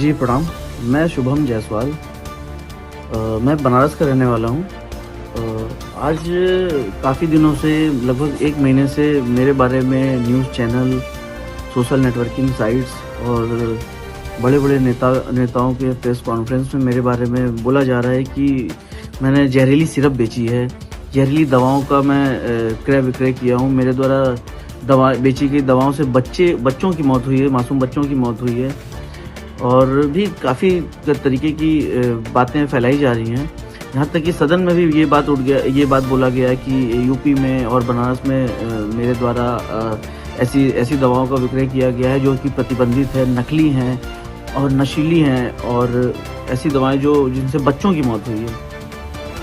जी प्रणाम। मैं शुभम जायसवाल। मैं बनारस का रहने वाला हूँ। आज काफ़ी दिनों से, लगभग 1 महीने से मेरे बारे में news channel, social networking sites और बड़े-बड़े नेताओं के प्रेस कॉन्फ्रेंस में मेरे बारे में बोला जा रहा है कि मैंने जहरीली सिरप बेची है, जहरीली दवाओं का मैं क्रय विक्रय किया हूँ। मेरे द्वारा बेची गई दवाओं से बच्चों की मौत हुई है, मासूम बच्चों की मौत हुई है और भी काफ़ी तरीके की बातें फैलाई जा रही हैं। यहाँ तक कि सदन में भी ये बात बोला गया कि यूपी में और बनारस में मेरे द्वारा ऐसी दवाओं का विक्रय किया गया है जो कि प्रतिबंधित है, नकली हैं और नशीली हैं और ऐसी दवाएं जिनसे बच्चों की मौत हुई है।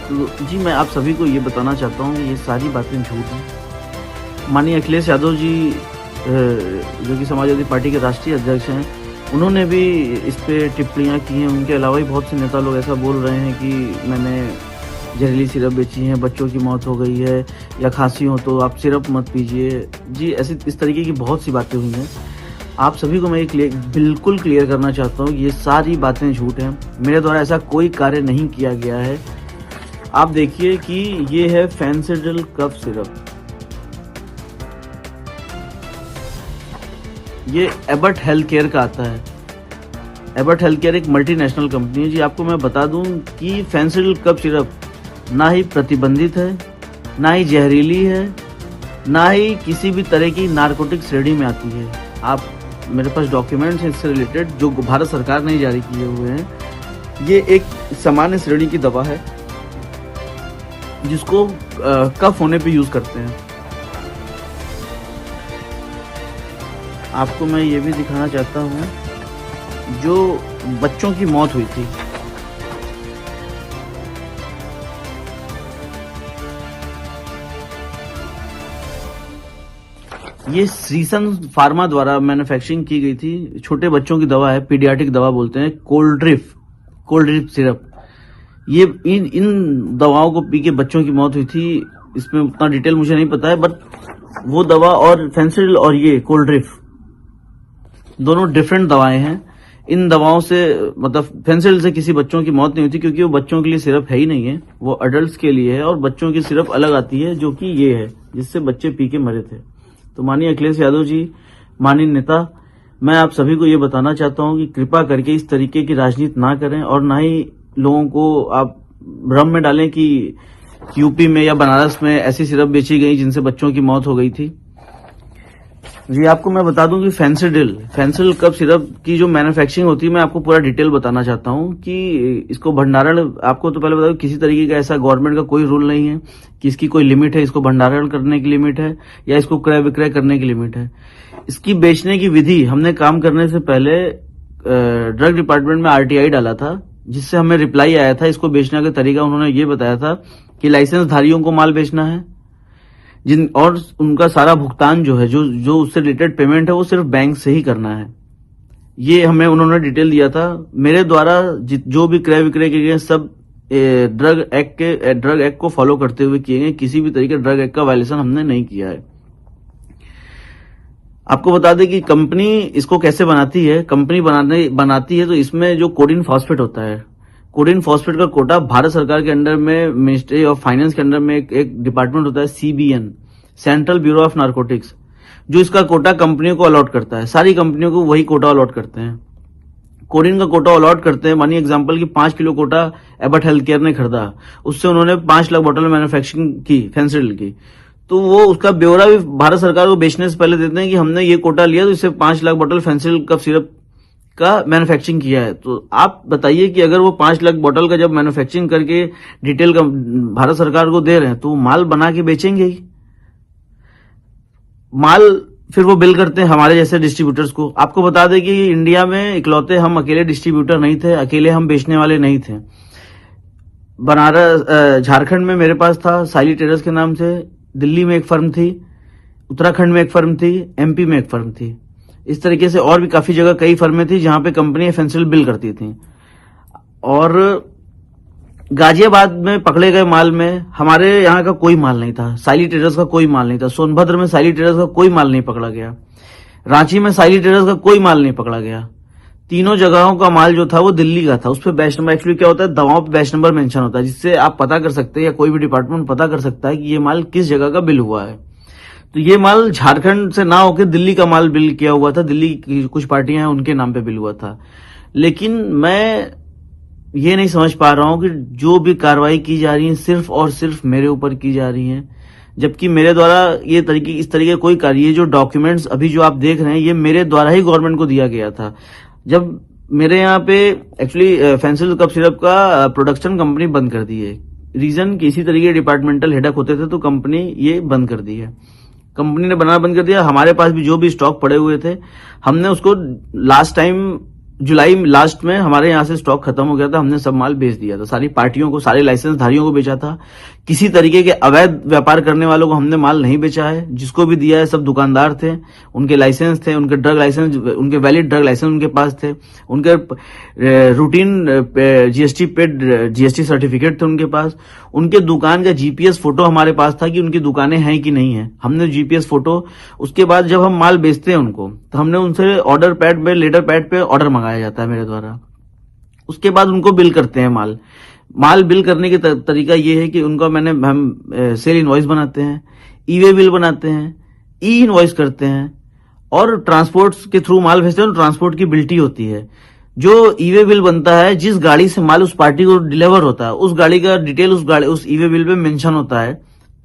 तो जी, मैं आप सभी को ये बताना चाहता हूँ कि ये सारी बातें झूठ हैं। माननीय अखिलेश यादव जी, जो कि समाजवादी पार्टी के राष्ट्रीय अध्यक्ष हैं, उन्होंने भी इस पे टिप्पणियाँ की हैं। उनके अलावा भी बहुत से नेता लोग ऐसा बोल रहे हैं कि मैंने जहरीली सिरप बेची है, बच्चों की मौत हो गई है, या खांसी हो तो आप सिरप मत पीजिए। जी, इस तरीके की बहुत सी बातें हुई हैं। आप सभी को मैं बिल्कुल क्लियर करना चाहता हूँ, ये सारी बातें झूठ हैं। मेरे द्वारा ऐसा कोई कार्य नहीं किया गया है। आप देखिए कि ये है फेंसिडिल कफ सिरप, ये एबट हेल्थ केयर का आता है। एबट हेल्थ केयर एक मल्टीनेशनल कंपनी है। जी, आपको मैं बता दूं कि फेंसिडिल कफ सिरप ना ही प्रतिबंधित है, ना ही जहरीली है, ना ही किसी भी तरह की नारकोटिक श्रेणी में आती है। आप, मेरे पास डॉक्यूमेंट्स हैं इससे रिलेटेड जो भारत सरकार ने जारी किए हुए हैं। ये एक सामान्य श्रेणी की दवा है जिसको कफ होने पे यूज करते हैं। आपको मैं ये भी दिखाना चाहता हूँ, जो बच्चों की मौत हुई थी, ये श्रीसन फार्मा द्वारा मैन्युफैक्चरिंग की गई थी। छोटे बच्चों की दवा है, पीडियाट्रिक दवा बोलते हैं, कोल्ड ड्रिप सिरप। ये इन दवाओं को पी के बच्चों की मौत हुई थी। इसमें उतना डिटेल मुझे नहीं पता है, बट वो दवा और फेंसिडिल और ये कोल्ड ड्रिप दोनों डिफरेंट दवाएं हैं। इन दवाओं से, मतलब फेंसिडिल से किसी बच्चों की मौत नहीं हुई थी क्योंकि वो बच्चों के लिए सिरप है ही नहीं है, वो अडल्ट्स के लिए है। और बच्चों की सिरप अलग आती है जो कि ये है, जिससे बच्चे पी के मरे थे। तो माननीय अखिलेश यादव जी, माननीय नेता, मैं आप सभी को ये बताना चाहता हूँ कि कृपा करके इस तरीके की राजनीति ना करें और ना ही लोगों को आप भ्रम में डालें कि यूपी में या बनारस में ऐसी सिरप बेची गई जिनसे बच्चों की मौत हो गई थी। जी, आपको मैं बता दूं कि फेंसिडिल कफ सिरप की जो मैन्युफैक्चरिंग होती है, मैं आपको पूरा डिटेल बताना चाहता हूं कि इसको भंडारण, आपको तो पहले बता दूं, किसी तरीके का ऐसा गवर्नमेंट का कोई रूल नहीं है कि इसकी कोई लिमिट है, इसको भंडारण करने की लिमिट है या इसको क्रय विक्रय करने की लिमिट है। इसकी बेचने की विधि, हमने काम करने से पहले ड्रग डिपार्टमेंट में RTI डाला था, जिससे हमें रिप्लाई आया था। इसको बेचने का तरीका उन्होंने ये बताया था कि लाइसेंस धारियों को माल बेचना है, और उनका सारा भुगतान जो है, जो उससे रिलेटेड पेमेंट है, वो सिर्फ बैंक से ही करना है। ये हमें उन्होंने डिटेल दिया था। मेरे द्वारा जो भी क्रय विक्रय किए गए सब ड्रग एक्ट को फॉलो करते हुए किए गए। किसी भी तरीके ड्रग एक्ट का वायलेशन हमने नहीं किया है। आपको बता दें कि कंपनी इसको कैसे बनाती है। कंपनी बनाती है तो इसमें जो कोडिन फॉस्फेट होता है, कोडिन फॉस्फेट का कोटा भारत सरकार के अंडर में, मिनिस्ट्री ऑफ फाइनेंस के अंडर में एक डिपार्टमेंट होता है, CBN, central bureau of narcotics, जो इसका कोटा कंपनियों को अलॉट करता है। सारी कंपनियों को वही कोटा अलॉट करते हैं, कोडिन का कोटा अलॉट करते हैं। मानिए एग्जांपल कि 5 kilo quota Abbott health care ने खरीदा, उससे उन्होंने 5 लाख बोतल मैन्युफैक्चरिंग की फेंसिडिल की, तो वो उसका ब्यौरा भी भारत सरकार को बेचने से पहले देते हैं कि हमने ये कोटा लिया तो इससे 5 लाख बोतल फेंसिडिल कफ सिरप का मैन्युफैक्चरिंग किया है। तो आप बताइए कि अगर वो 5 लाख बोतल का जब मैन्युफैक्चरिंग करके डिटेल का भारत सरकार को दे रहे हैं, तो माल बना के बेचेंगे ही। माल फिर वो बिल करते हैं हमारे जैसे डिस्ट्रीब्यूटर्स को। आपको बता दें कि इंडिया में इकलौते हम अकेले डिस्ट्रीब्यूटर नहीं थे, अकेले हम बेचने वाले नहीं थे। बनारस, झारखंड में मेरे पास था साइली टेरर्स के नाम से, दिल्ली में एक फर्म थी, उत्तराखंड में एक फर्म थी, MP में एक फर्म थी। इस तरीके से और भी काफी जगह कई फर्में थी जहां पे कंपनी फेंसिडिल बिल करती थी। और गाजियाबाद में पकड़े गए माल में हमारे यहाँ का कोई माल नहीं था, साइली ट्रेडर्स का कोई माल नहीं था। सोनभद्र में साइली ट्रेडर्स का कोई माल नहीं पकड़ा गया, रांची में साइली ट्रेडर्स का कोई माल नहीं पकड़ा गया। तीनों जगहों का माल जो था वो दिल्ली का था। उस पर बैच नंबर, एक्चुअली क्या होता है, दवाओं पे बैच नंबर मेंशन होता है, जिससे आप पता कर सकते हैं या कोई भी डिपार्टमेंट पता कर सकता है कि ये माल किस जगह का बिल हुआ है। तो ये माल झारखंड से ना होकर दिल्ली का माल बिल किया हुआ था, दिल्ली की कुछ पार्टियां हैं उनके नाम पे बिल हुआ था। लेकिन मैं ये नहीं समझ पा रहा हूं कि जो भी कार्रवाई की जा रही है सिर्फ और सिर्फ मेरे ऊपर की जा रही है, जबकि मेरे द्वारा इस तरीके कोई कार्य, ये जो डॉक्यूमेंट्स अभी जो आप देख रहे हैं ये मेरे द्वारा ही गवर्नमेंट को दिया गया था। जब मेरे यहाँ पे एक्चुअली फेंसिल कफ सिरप का प्रोडक्शन कंपनी बंद कर दी है, रीजन कि इसी तरीके डिपार्टमेंटल हेडक होते थे तो कंपनी ये बंद कर दी है, कंपनी ने बनाना बंद कर दिया। हमारे पास भी जो भी स्टॉक पड़े हुए थे हमने उसको लास्ट टाइम जुलाई लास्ट में हमारे यहाँ से स्टॉक खत्म हो गया था, हमने सब माल बेच दिया था, सारी पार्टियों को, सारे लाइसेंस धारियों को बेचा था। किसी तरीके के अवैध व्यापार करने वालों को हमने माल नहीं बेचा है, जिसको भी दिया है सब दुकानदार थे, उनके लाइसेंस थे, उनके ड्रग लाइसेंस, उनके वैलिड ड्रग लाइसेंस उनके पास थे, उनके routine GST paid GST certificate थे उनके पास, उनके दुकान का जीपीएस फोटो हमारे पास था कि उनकी दुकानें हैं कि नहीं है, हमने जीपीएस फोटो। उसके बाद जब हम माल बेचते हैं उनको तो हमने उनसे ऑर्डर पैड पे, लेटर पैड पे ऑर्डर मंगाया जाता है मेरे द्वारा, उसके बाद उनको बिल करते हैं। माल बिल करने की तरीका ये है कि उनका हम सेल इनवॉइस बनाते हैं, ई वे बिल बनाते हैं, ई इनवॉइस करते हैं और ट्रांसपोर्ट के थ्रू माल भेजते हैं, ट्रांसपोर्ट की बिल्टी होती है। जो ई वे बिल बनता है, जिस गाड़ी से माल उस पार्टी को डिलीवर होता है उस गाड़ी का डिटेल उस ई वे बिल पे मेंशन होता है,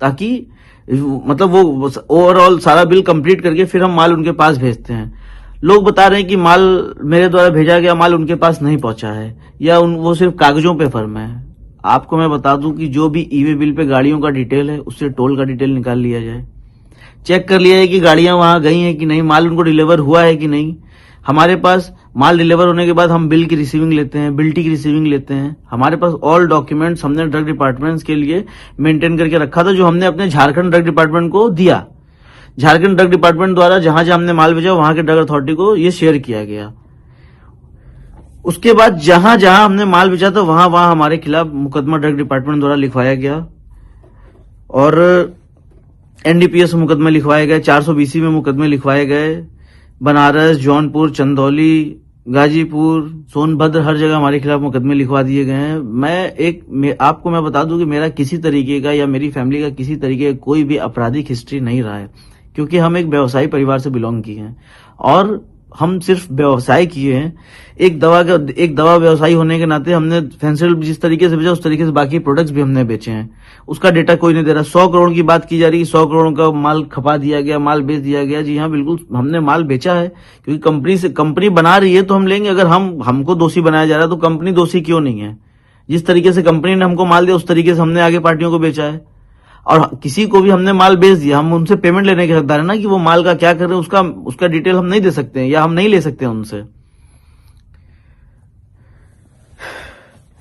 ताकि मतलब वो ओवरऑल सारा बिल कंप्लीट करके फिर हम माल उनके पास भेजते हैं। लोग बता रहे हैं कि माल मेरे द्वारा भेजा गया माल उनके पास नहीं पहुंचा है, या वो सिर्फ कागजों पे फर्म है। आपको मैं बता दूं कि जो भी ई वे बिल पे गाड़ियों का डिटेल है उससे टोल का डिटेल निकाल लिया जाए, चेक कर लिया जाए कि गाड़ियां वहां गई हैं कि नहीं, माल उनको डिलीवर हुआ है कि नहीं। हमारे पास माल डिलीवर होने के बाद हम बिल की रिसीविंग लेते हैं, बिल्टी की रिसीविंग लेते हैं। हमारे पास ऑल डॉक्यूमेंट्स हमने ड्रग डिपार्टमेंट्स के लिए मेंटेन करके रखा था, जो हमने अपने झारखंड ड्रग डिपार्टमेंट को दिया। झारखंड ड्रग डिपार्टमेंट द्वारा जहां जहां हमने माल भेजा वहां के ड्रग अथॉरिटी को ये शेयर किया गया। उसके बाद जहां जहां हमने माल भेजा था वहां वहां हमारे खिलाफ मुकदमा ड्रग डिपार्टमेंट द्वारा लिखवाया गया और एनडीपीएस मुकदमे लिखवाए गए, 420 में मुकदमे लिखवाए गए। बनारस, जौनपुर, चंदौली, गाजीपुर, सोनभद्र, हर जगह हमारे खिलाफ मुकदमे लिखवा दिए गए हैं। आपको मैं बता दूं कि मेरा किसी तरीके का या मेरी फैमिली का किसी तरीके का कोई भी आपराधिक हिस्ट्री नहीं रहा है, क्योंकि हम एक व्यवसायी परिवार से बिलोंग किए हैं और हम सिर्फ व्यवसाय किए हैं। एक दवा व्यवसायी होने के नाते हमने फेंसिल जिस तरीके से बेचा उस तरीके से बाकी प्रोडक्ट्स भी हमने बेचे हैं, उसका डेटा कोई नहीं दे रहा। 100 करोड़ की बात की जा रही है, 100 करोड़ का माल खपा दिया गया, माल बेच दिया गया। जी हाँ, बिल्कुल हमने माल बेचा है, क्योंकि कंपनी बना रही है तो हम लेंगे। अगर हमको दोषी बनाया जा रहा है तो कंपनी दोषी क्यों नहीं है? जिस तरीके से कंपनी ने हमको माल दिया उस तरीके से हमने आगे पार्टियों को बेचा है, और किसी को भी हमने माल बेच दिया, हम उनसे पेमेंट लेने के हकदार है ना, कि वो माल का क्या कर रहे हैं उसका डिटेल हम नहीं दे सकते हैं या हम नहीं ले सकते हैं उनसे।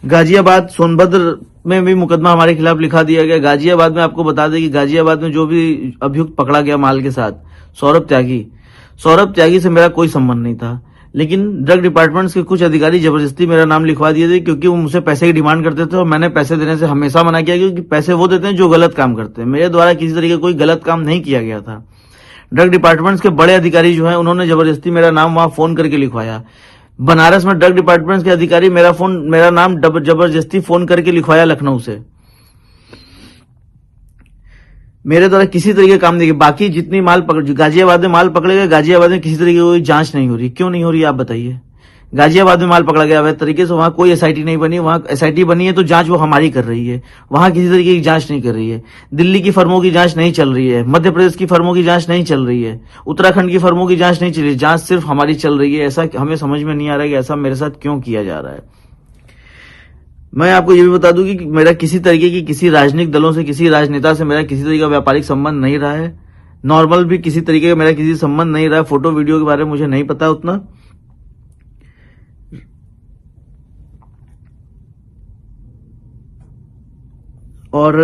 गाजियाबाद, सोनभद्र में भी मुकदमा हमारे खिलाफ लिखा दिया गया। गाजियाबाद में आपको बता दें कि गाजियाबाद में जो भी अभियुक्त पकड़ा गया माल के साथ, सौरभ त्यागी से मेरा कोई संबंध नहीं था, लेकिन ड्रग डिपार्टमेंट के कुछ अधिकारी जबरदस्ती मेरा नाम लिखवा दिए थे, क्योंकि वो मुझसे पैसे की डिमांड करते थे और मैंने पैसे देने से हमेशा मना किया, क्योंकि पैसे वो देते हैं जो गलत काम करते हैं। मेरे द्वारा किसी तरीके कोई गलत काम नहीं किया गया था। ड्रग डिपार्टमेंट के बड़े अधिकारी जो है उन्होंने जबरदस्ती मेरा नाम वहां फोन करके लिखवाया। बनारस में ड्रग डिपार्टमेंट के अधिकारी मेरा नाम जबरदस्ती फोन करके लिखवाया लखनऊ से। मेरे द्वारा किसी तरीके का काम नहीं किया। बाकी जितनी गाजियाबाद में माल पकड़े गए, गाजियाबाद में किसी तरीके की कोई जांच नहीं हो रही। क्यों नहीं हो रही आप बताइए? गाजियाबाद में माल पकड़ा गया अवैध तरीके से, वहां कोई एसआईटी नहीं बनी, वहां एसआईटी बनी है तो जांच वो हमारी कर रही है, वहां किसी तरीके की जांच नहीं कर रही है। दिल्ली की फर्मों की जांच नहीं चल रही है, मध्य प्रदेश की फर्मों की जांच नहीं चल रही है, उत्तराखंड की फर्मों की जांच नहीं चल रही है, जांच सिर्फ हमारी चल रही है। ऐसा हमें समझ में नहीं आ रहा है कि ऐसा मेरे साथ क्यों किया जा रहा है। मैं आपको ये भी बता दूं कि मेरा किसी तरीके की किसी राजनीतिक दलों से, किसी राजनेता से मेरा किसी तरीके का व्यापारिक संबंध नहीं रहा है। नॉर्मल भी किसी तरीके का मेरा किसी संबंध नहीं रहा है। फोटो वीडियो के बारे में मुझे नहीं पता उतना। और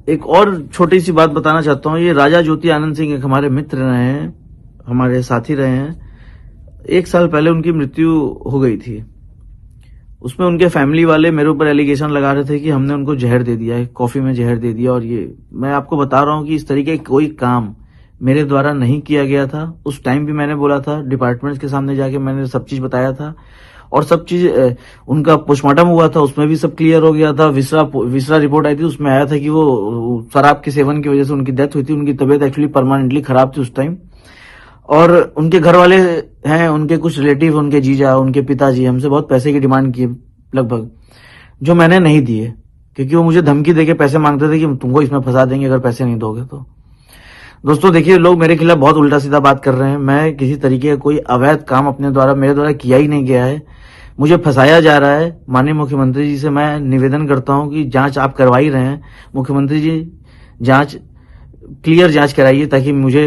एक और छोटी सी बात बताना चाहता हूं। ये राजा ज्योति आनंद सिंह एक हमारे मित्र रहे हैं, हमारे साथी रहे हैं। 1 साल पहले उनकी मृत्यु हो गई थी। उसमें उनके फैमिली वाले मेरे ऊपर एलिगेशन लगा रहे थे कि हमने उनको जहर दे दिया है, कॉफी में जहर दे दिया। और ये मैं आपको बता रहा हूं कि इस तरीके कोई काम मेरे द्वारा नहीं किया गया था। उस टाइम भी मैंने बोला था, डिपार्टमेंट्स के सामने जाके मैंने सब चीज बताया था और सब चीज उनका पोस्टमार्टम हुआ था, उसमें भी सब क्लियर हो गया था। विसरा रिपोर्ट आई थी, उसमें आया था कि वो शराब के सेवन की वजह से उनकी डेथ हुई थी। उनकी तबीयत एक्चुअली परमानेंटली खराब थी उस टाइम। और उनके घर वाले हैं, उनके कुछ रिलेटिव, उनके जीजा, उनके पिताजी हमसे बहुत पैसे की डिमांड की लगभग, जो मैंने नहीं दिए, क्योंकि वो मुझे धमकी देके पैसे मांगते थे कि तुमको इसमें फंसा देंगे अगर पैसे नहीं दोगे तो। दोस्तों देखिए, लोग मेरे खिलाफ बहुत उल्टा सीधा बात कर रहे हैं। मैं किसी तरीके का कोई अवैध काम मेरे द्वारा किया ही नहीं गया है। मुझे फंसाया जा रहा है। माननीय मुख्यमंत्री जी से मैं निवेदन करता हूं कि जांच आप करवा ही रहे हैं, मुख्यमंत्री जी जांच, क्लियर जांच कराइए ताकि मुझे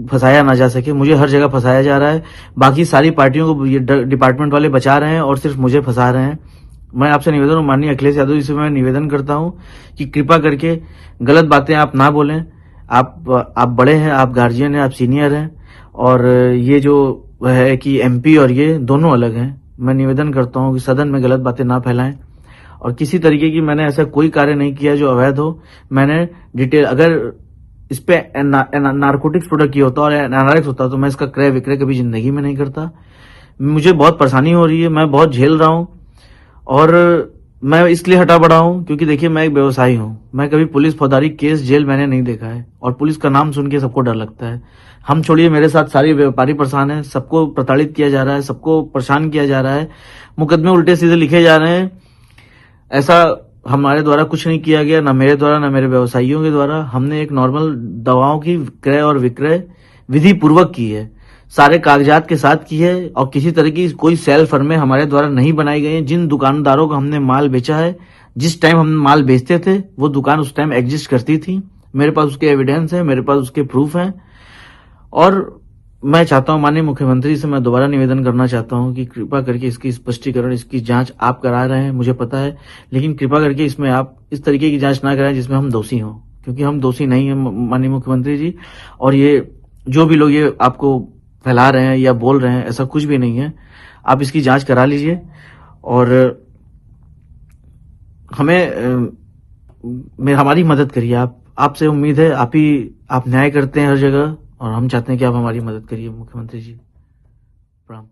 फंसाया ना जा सके। मुझे हर जगह फंसाया जा रहा है, बाकी सारी पार्टियों को ये डिपार्टमेंट वाले बचा रहे हैं और सिर्फ मुझे फंसा रहे हैं। मैं आपसे निवेदन, माननीय अखिलेश यादव जी से मैं निवेदन करता हूं कि कृपा करके गलत बातें आप ना बोलें। आप बड़े हैं, आप गार्जियन हैं, आप सीनियर हैं, और ये जो है कि एमपी और ये दोनों अलग हैं। मैं निवेदन करता हूं कि सदन में गलत बातें ना फैलाएं और किसी तरीके की मैंने ऐसा कोई कार्य नहीं किया जो अवैध हो। मैंने डिटेल, अगर इस पे नारकोटिक्स प्रोडक्ट किया होता और एनआरएक्स होता तो मैं इसका क्रय विक्रय कभी जिंदगी में नहीं करता। मुझे बहुत परेशानी हो रही है, मैं बहुत झेल रहा हूं और मैं इसलिए हटा बढ़ा हूं क्योंकि देखिए, मैं एक व्यवसायी हूं। मैं कभी पुलिस फौजदारी केस जेल मैंने नहीं देखा है और पुलिस का नाम सुन के सबको डर लगता है। हम छोड़िए, मेरे साथ सारे व्यापारी परेशान हैं, सबको प्रताड़ित किया जा रहा है, सबको परेशान किया जा रहा है, मुकदमे उल्टे सीधे लिखे जा रहे हैं। ऐसा हमारे द्वारा कुछ नहीं किया गया, ना मेरे द्वारा ना मेरे व्यवसायियों के द्वारा। हमने एक नॉर्मल दवाओं की क्रय और विक्रय विधि पूर्वक की है, सारे कागजात के साथ की है और किसी तरह की कोई सेल फर्में हमारे द्वारा नहीं बनाई गई हैं। जिन दुकानदारों को हमने माल बेचा है, जिस टाइम हम माल बेचते थे वो दुकान उस टाइम एग्जिस्ट करती थी। मेरे पास उसके एविडेंस है, मेरे पास उसके प्रूफ हैं। और मैं चाहता हूं, माननीय मुख्यमंत्री से मैं दोबारा निवेदन करना चाहता हूं कि कृपा करके इसकी स्पष्टीकरण, इसकी जांच आप करा रहे हैं, मुझे पता है, लेकिन कृपा करके इसमें आप इस तरीके की जांच ना कराएं जिसमें हम दोषी हों, क्योंकि हम दोषी नहीं है माननीय मुख्यमंत्री जी। और ये जो भी लोग ये आपको फैला रहे हैं या बोल रहे हैं, ऐसा कुछ भी नहीं है। आप इसकी जांच करा लीजिए और हमारी मदद करिए। आपसे उम्मीद है, आप न्याय करते हैं हर जगह और हम चाहते हैं कि आप हमारी मदद करिए मुख्यमंत्री जी। प्रणाम।